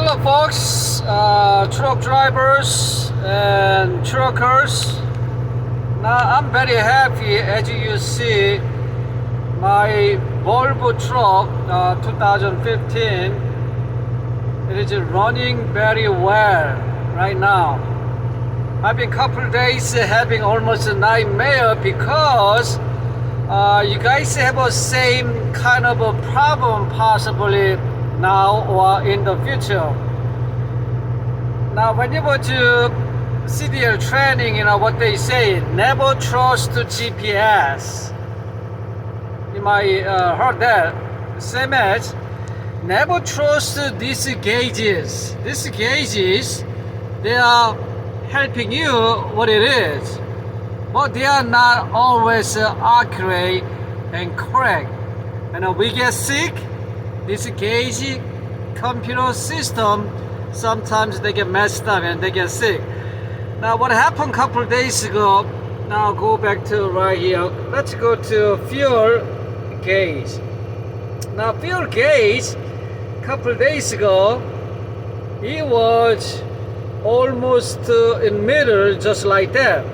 Hello folks, truck drivers and truckers. Now I'm very happy, as you see my Volvo truck 2015. It is running very well right now. I've been couple days having almost a nightmare because you guys have a same kind of a problem possibly now or in the future. Now when you go to CDL training, you know what they say, never trust GPS. You might heard that. Same as never trust these gauges. These gauges, they are helping you what it is, but they are not always accurate and correct. And we get sick, this gauge computer system, sometimes they get messed up and they get sick. Now what happened a couple days ago, now go back to right here, let's go to fuel gauge. Now fuel gauge, couple days ago, it was almost in middle, just like that.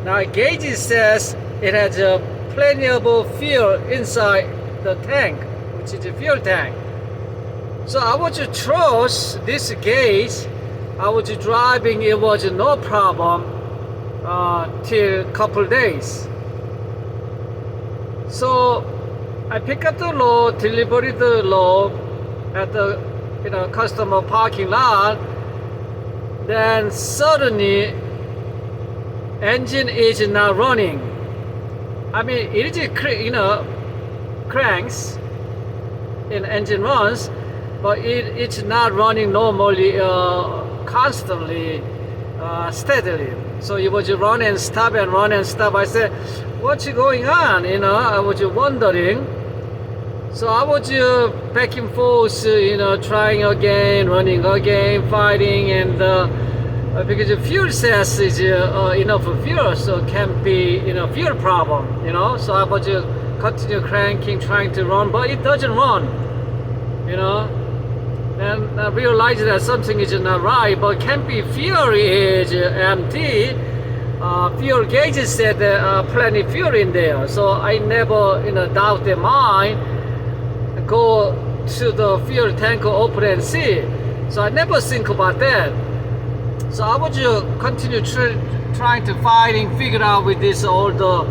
Now gauge says it has plenty of fuel inside the tank, which is a fuel tank. So I was to trust this gauge. I was driving, it was no problem till couple days. So I pick up the load, deliver the load at the customer parking lot. Then suddenly engine is not running. I mean, it is cranks and engine runs, but it's not running normally, constantly, steadily. So it was run and stop and run and stop. I said, what's going on? I was wondering. So I was back and forth, trying again, running again, fighting, and because the fuel says is enough fuel, so it can be fuel problem, So I was continue cranking, trying to run, but it doesn't run, And I realized that something is not right, but can be fuel is empty. Fuel gauge said plenty fuel in there, so I never doubt their mind. Go to the fuel tank, open and see. So I never think about that. So I would continue trying to fight and figure out with this all the